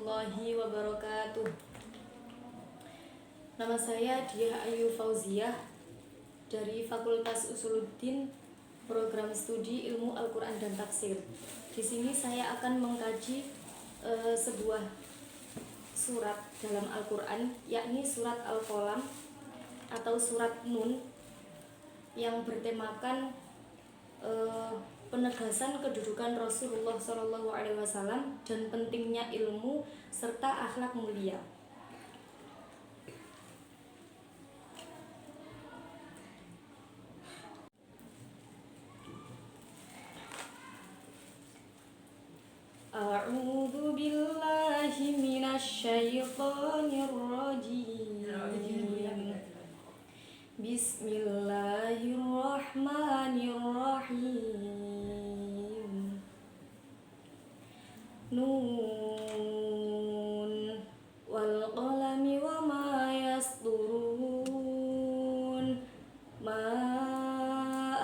warahmatullahi wabarakatuh. Nama saya Diah Ayu Fauziah dari Fakultas Usuluddin, Program Studi Ilmu Al-Quran dan Tafsir. Di sini saya akan mengkaji sebuah surat dalam Al-Quran, yakni surat Al-Qalam atau surat Nun, yang bertemakan penegasan kedudukan Rasulullah SAW dan pentingnya ilmu serta akhlak mulia. A'udzu billahi minasyaitonir rajim. Bismillahirrahmanirrahim. Nun wal qalami wa ma yasturun. Ma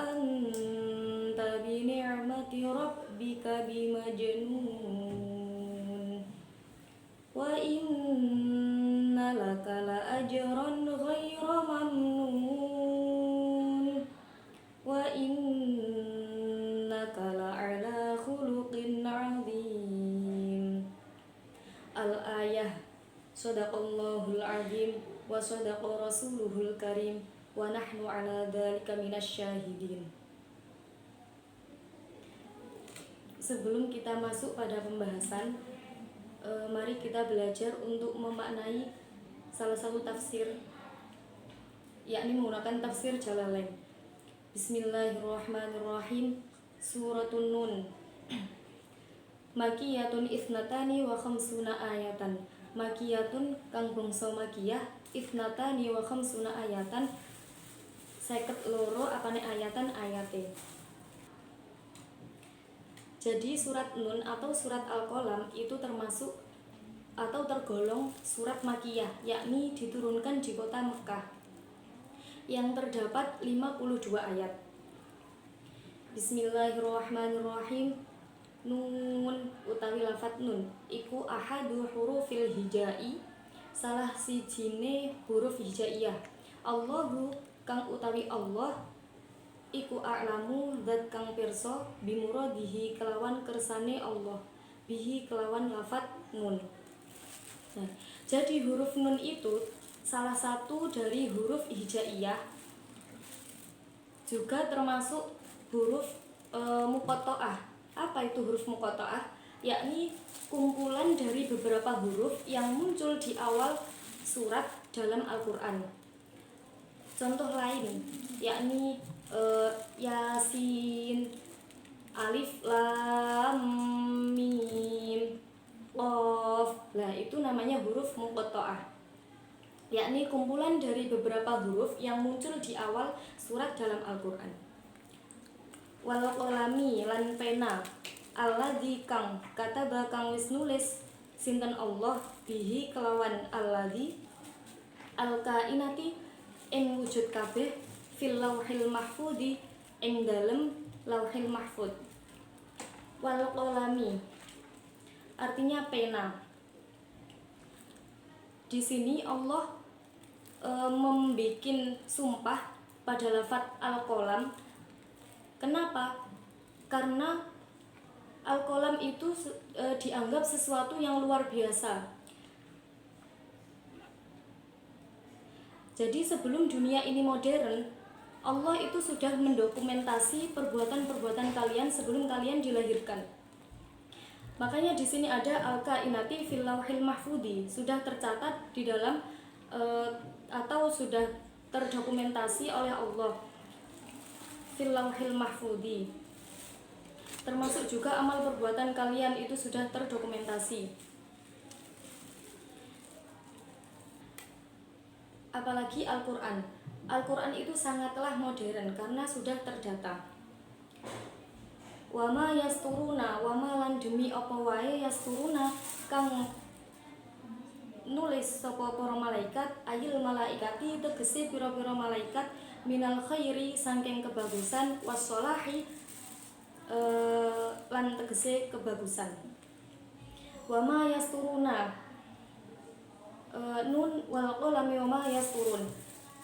anta bi ni'mati rabbika bimajnun. Wa inna laka la ajran ghaira mamnun. Wa innaka la ala khuluqin 'adzim. Al-ayah. Shadaqallahul 'azim wa shadaqa rasuluhul karim wa nahnu 'ala dzalika minasyahidin. Sebelum kita masuk pada pembahasan, mari kita belajar untuk memaknai salah satu tafsir, yakni menggunakan tafsir Jalalain. Bismillahirrahmanirrahim. Suratun Nun. Makiyatun ithnatani wa khamsuna ayatan. Makiyatun kang bangsa makiyah, ithnatani wa khamsuna ayatan, 52 apane ayatan ayate. Jadi surat Nun atau surat Al-Qalam itu termasuk atau tergolong surat makiyah, yakni diturunkan di kota Mekah, yang terdapat 52 ayat. Bismillahirrahmanirrahim. Nun utawi lafat nun iku ahadu hurufil hijai, salah sijine huruf hijaiyah. Allahu kang utawi Allah iku a'lamu zat kang pirsa bimuradihi kelawan kersane Allah bihi kelawan lafat nun. Nah, jadi huruf nun itu salah satu dari huruf hijaiyah, juga termasuk huruf muqatta'ah. Apa itu huruf muqatta'ah? Yakni kumpulan dari beberapa huruf yang muncul di awal surat dalam Al-Quran. Contoh lain yakni Yasin, Alif Lam Mim, Qaf. Nah, itu namanya huruf muqatta'ah, yakni kumpulan dari beberapa huruf yang muncul di awal surat dalam Al-Quran. Wal qalami lan pena, alladzi kang kataba kang wis nulis sinten Allah bihi kelawan alladzi al-kainati ing wujud kabeh fil lauhil mahfudi ing dalem lauhil mahfud. Wal qalami artinya pena. Di sini Allah membikin sumpah pada lafaz al-qalam. Kenapa? Karena Al-Qalam itu dianggap sesuatu yang luar biasa. Jadi sebelum dunia ini modern, Allah itu sudah mendokumentasi perbuatan-perbuatan kalian sebelum kalian dilahirkan. Makanya di sini ada al-kainati fil lauhil mahfudi, sudah tercatat di dalam atau sudah terdokumentasi oleh Allah fil lauhil mahfudi. Termasuk juga amal perbuatan kalian itu sudah terdokumentasi. Apalagi Al-Quran. Al-Quran itu sangatlah modern karena sudah terdata. Wama yasturuna, wama lan demi apa wae yasturuna kang nulis sapa para malaikat, ayil malaikati tegese pira-pira malaikat, minal khairi saking kebagusan, wassolahi lan tegese kebagusan. wa ma yasturuna. Nun wal qalami wa ma yasturun.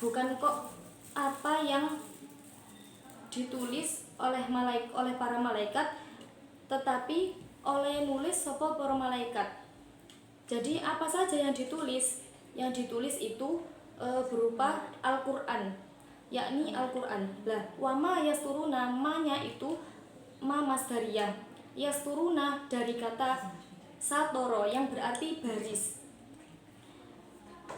Bukan kok apa yang ditulis oleh para malaikat, tetapi oleh nulis sapa para malaikat. Jadi apa saja yang ditulis? Yang ditulis itu berupa Al-Qur'an, yakni Al-Qur'an. Lah, wa ma yasturuna, ma-nya itu ma masdariyah. Yasturuna dari kata satoro yang berarti baris.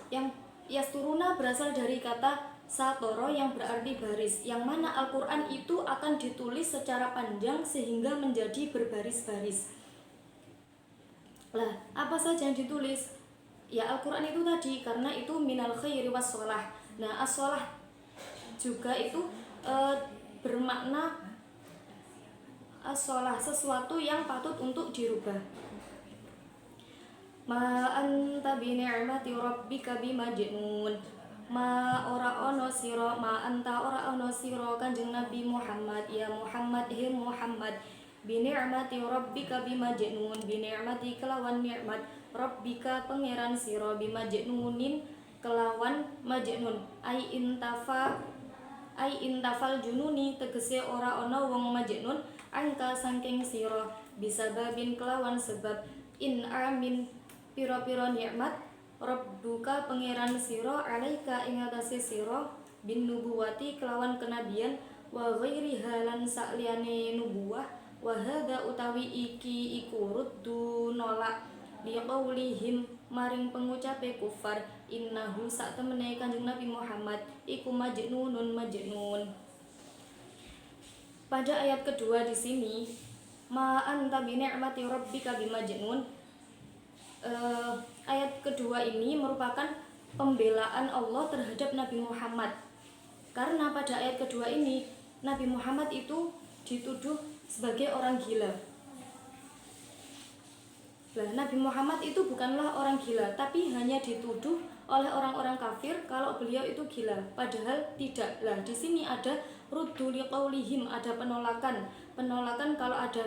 Yang yasturuna berasal dari kata satoro yang berarti baris, yang mana Al-Qur'an itu akan ditulis secara panjang sehingga menjadi berbaris-baris. Lah, apa saja yang ditulis? Ya Al-Qur'an itu tadi, karena itu minal khairi was sholah. Nah, as-sholah juga itu bermakna as-sholah, sesuatu yang patut untuk dirubah. Ma anta bi ni'mati rabbika bimajnun. Ma ora ono sira, ma anta ora ono sira Kanjeng Nabi Muhammad, ya Muhammad, he Muhammad, bi ni'mati rabbika bimajnun, bi ni'mati kelawan nikmat rabbika pangeran sira, bimajnunin kelawan majnun, ai intafal jununi tegese ora ono wong majnun angka saking sira, bisa babin kelawan sebab in amin piro-piro nikmat rabbuka pangeran sira alaika ing atase sira bin nubuwati kelawan kenabian wa ghairi halan sakliyane nubuwah wa hadza utawi iki iku ruddu nolak liqaulihim maring pengucape kufar innahu sak temene Kanjeng Nabi Muhammad iku majnunun. Pada ayat kedua di sini ma anta bi ni'mati rabbika bimajnun, ayat kedua ini merupakan pembelaan Allah terhadap Nabi Muhammad, karena pada ayat kedua ini Nabi Muhammad itu dituduh sebagai orang gila. Nah, Nabi Muhammad itu bukanlah orang gila, tapi hanya dituduh oleh orang-orang kafir kalau beliau itu gila, padahal tidak. Lah, di sini ada ruddu liqaulihim, ada penolakan kalau ada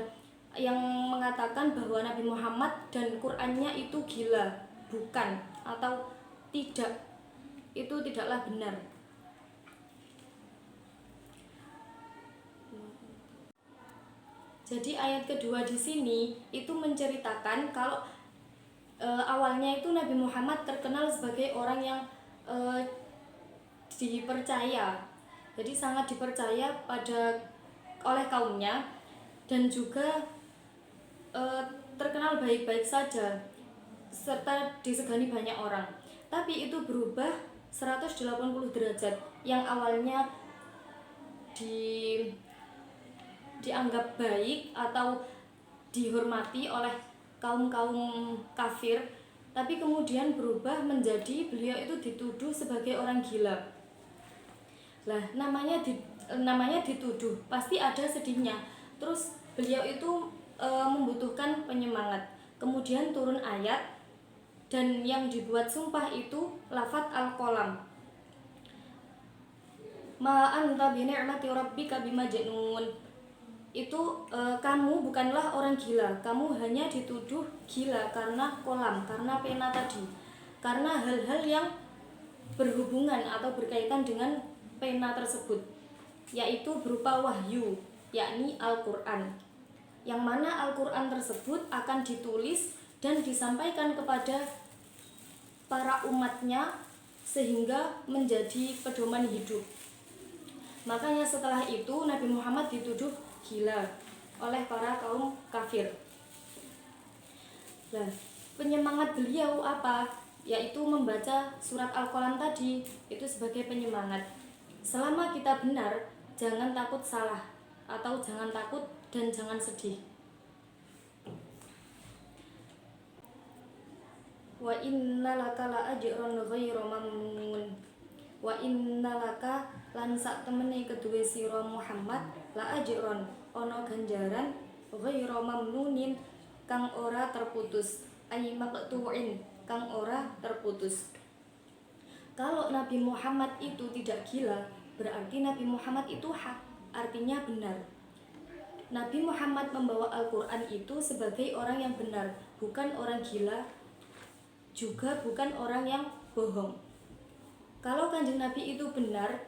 yang mengatakan bahwa Nabi Muhammad dan Qur'annya itu gila, bukan, atau tidak, itu tidaklah benar. Jadi ayat kedua di sini itu menceritakan kalau awalnya itu Nabi Muhammad terkenal sebagai orang yang dipercaya, jadi sangat dipercaya oleh kaumnya, dan juga terkenal baik-baik saja serta disegani banyak orang. Tapi itu berubah 180 derajat. Yang awalnya dianggap baik atau dihormati oleh kaum-kaum kafir, tapi kemudian berubah menjadi beliau itu dituduh sebagai orang gila. Lah, namanya dituduh, pasti ada sedihnya. Terus beliau itu membutuhkan penyemangat. Kemudian turun ayat, dan yang dibuat sumpah itu lafadz al-qalam. Ma anta bi ni'mati rabbika bimajnun. Itu kamu bukanlah orang gila, kamu hanya dituduh gila karena kolam, karena pena tadi, karena hal-hal yang berhubungan atau berkaitan dengan pena tersebut, yaitu berupa wahyu, yakni Al-Qur'an, yang mana Al-Qur'an tersebut akan ditulis dan disampaikan kepada para umatnya sehingga menjadi pedoman hidup. Makanya setelah itu Nabi Muhammad dituduh gila oleh para kaum kafir. Nah, penyemangat beliau apa? Yaitu membaca surat Al-Qalam tadi, itu sebagai penyemangat. Selama kita benar, jangan takut salah, atau jangan takut dan jangan sedih. Wa innalaka la ajran ghairu mamnun. Wa innalaka lan sak temene kedue sira Muhammad la ajron ana ganjaran ghairu mamnunin kang ora terputus, ay maqtu'in kang ora terputus. Kalau Nabi Muhammad itu tidak gila, berarti Nabi Muhammad itu hak, artinya benar. Nabi Muhammad membawa Al-Quran itu sebagai orang yang benar, bukan orang gila, juga bukan orang yang bohong. Kalau Kanjeng Nabi itu benar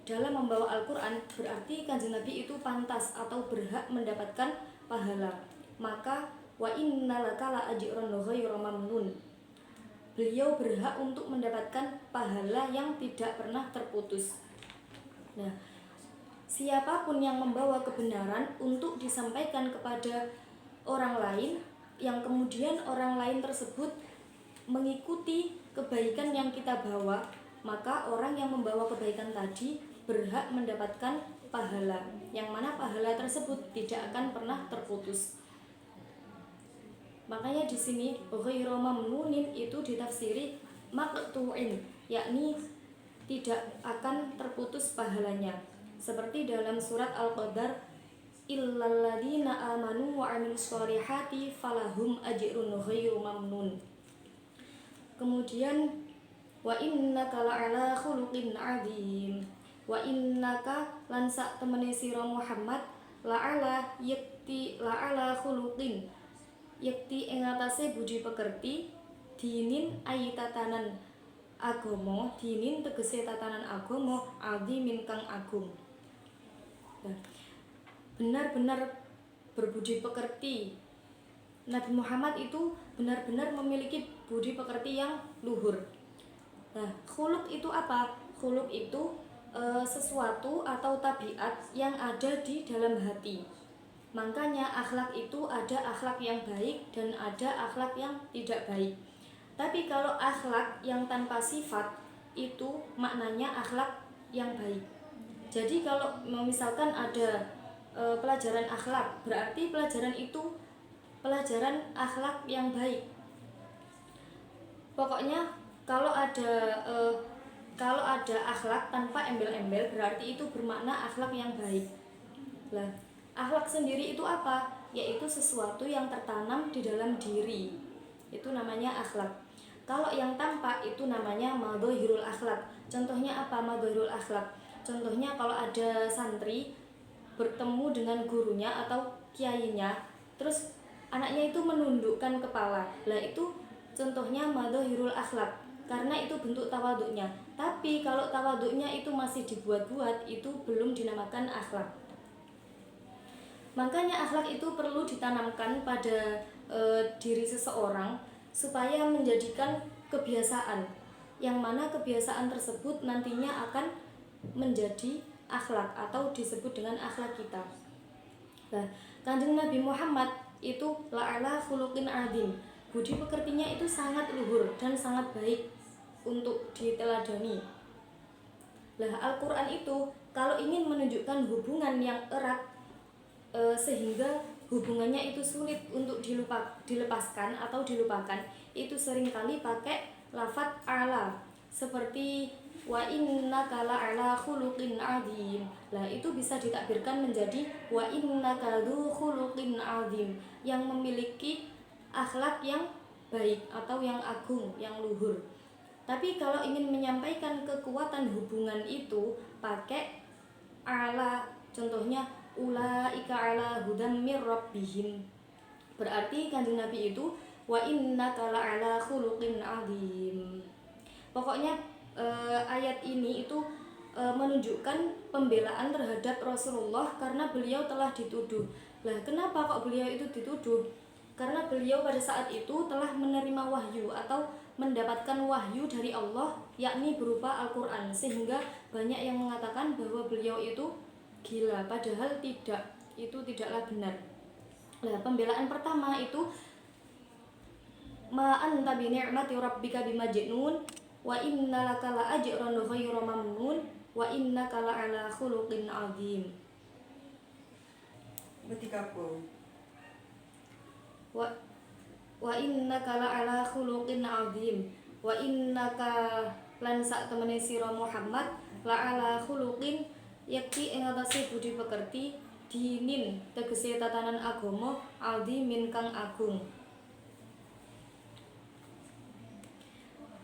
dalam membawa Al-Quran, berarti Kanjeng Nabi itu pantas atau berhak mendapatkan pahala. Maka wa innalaka la ajran ghairu mamnun. Beliau berhak untuk mendapatkan pahala yang tidak pernah terputus. Nah, siapapun yang membawa kebenaran untuk disampaikan kepada orang lain, yang kemudian orang lain tersebut mengikuti kebaikan yang kita bawa, maka orang yang membawa kebaikan tadi berhak mendapatkan pahala, yang mana pahala tersebut tidak akan pernah terputus. Makanya di sini ghairu mamnunin itu ditafsiri maqtu'in, yakni tidak akan terputus pahalanya. Seperti dalam surat Al-Qadar, illalladzina amanu wa 'amilus sholihati falahum ajrun ghairu mamnun. Kemudian wa innaka la'ala khuluqin 'adzim. Wa innaka lan sak temene sira Muhammad la'ala khuluqin, yakti ing atase budi pekerti, dinin ayi tatanan agama, dinin tegese tatanan agama, azimin kang agung. Benar-benar berbudi pekerti. Nabi Muhammad itu benar-benar memiliki budi pekerti yang luhur. Nah, khuluq itu apa? Khuluq itu sesuatu atau tabiat yang ada di dalam hati. Makanya akhlak itu ada akhlak yang baik dan ada akhlak yang tidak baik. Tapi kalau akhlak yang tanpa sifat itu maknanya akhlak yang baik. Jadi kalau misalkan ada pelajaran akhlak, berarti pelajaran itu pelajaran akhlak yang baik. Pokoknya kalau ada akhlak tanpa embel-embel, berarti itu bermakna akhlak yang baik. Lah, akhlak sendiri itu apa? Yaitu sesuatu yang tertanam di dalam diri. Itu namanya akhlak. Kalau yang tampak itu namanya madhahirul akhlak. Contohnya apa madhahirul akhlak? Contohnya kalau ada santri bertemu dengan gurunya atau kiainya, terus anaknya itu menundukkan kepala. Lah itu contohnya madhahirul akhlak, karena itu bentuk tawaduknya. Tapi kalau tawaduknya itu masih dibuat-buat, itu belum dinamakan akhlak. Makanya akhlak itu perlu ditanamkan pada diri seseorang supaya menjadikan kebiasaan, yang mana kebiasaan tersebut nantinya akan menjadi akhlak atau disebut dengan akhlak kita. Nah, Kanjeng Nabi Muhammad itu la'ala khuluqin adzim. Budi pekertinya itu sangat luhur dan sangat baik untuk diteladani. Lah, Al-Qur'an itu kalau ingin menunjukkan hubungan yang erat sehingga hubungannya itu sulit untuk dilepaskan atau dilupakan, itu seringkali pakai lafadz ala, seperti wa innaka la'ala khuluqin adzim. Lah itu bisa ditakbirkan menjadi wa innaka dzu khuluqin adzim, yang memiliki akhlak yang baik atau yang agung, yang luhur. Tapi kalau ingin menyampaikan kekuatan hubungan itu pakai ala, contohnya ulaika ala hudam mir rabbihim. Berarti Kanjeng Nabi itu wa innaka la'ala khuluqin adzim. Pokoknya ayat ini itu menunjukkan pembelaan terhadap Rasulullah karena beliau telah dituduh. Lah, kenapa kok beliau itu dituduh? Karena beliau pada saat itu telah menerima wahyu atau mendapatkan wahyu dari Allah, yakni berupa Al-Quran, sehingga banyak yang mengatakan bahwa beliau itu gila, padahal tidak, itu tidaklah benar. Nah, pembelaan pertama itu ma anta bi ni'mati rabbika bimajnun wa innalaka la ajran ghairu mamnun wa innaka la ala khuluqin adzim. Wa innaka la ala khuluqin adzim wa innaka lan sak temene sira Muhammad la ala khuluqin, yakti ing atase budi pekerti, dinin tegese tatanan agama, adzimin kang agung.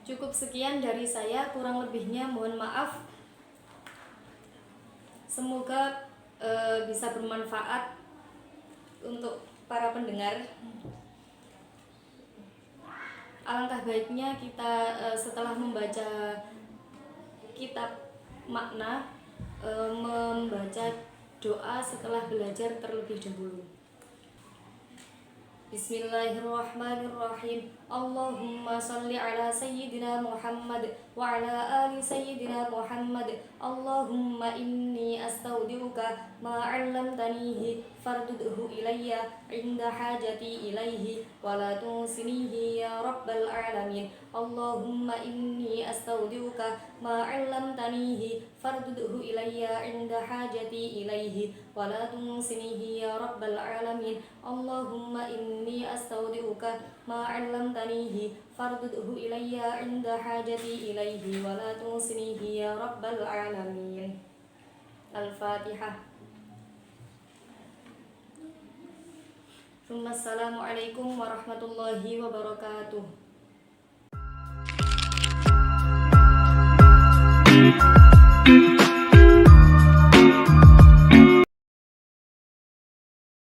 Cukup sekian dari saya, kurang lebihnya mohon maaf. Semoga bisa bermanfaat untuk para pendengar, alangkah baiknya kita setelah membaca kitab makna membaca doa setelah belajar terlebih dahulu. Bismillahirrahmanirrahim. Allahumma salli ala sayyidina Muhammad wa ala ali sayyidina Muhammad. Allahumma inni astaudiuka ma 'allamtanihi fardudhu ilayya 'inda hajati ilaihi wa la tunsinihi ya rabbal alamin. Allahumma inni astaudiuka ma 'allamtanihi fardudhu ilayya 'inda hajati ilaihi wa la tunsinihi ya rabbal alamin. Allahumma inni astaudiuka ma 'allamtanihi fardudhu ilayya 'inda hajati ilaihi wa la tunsinihi ya rabbal alamin. Al-Fatihah. Assalamualaikum warahmatullahi wabarakatuh.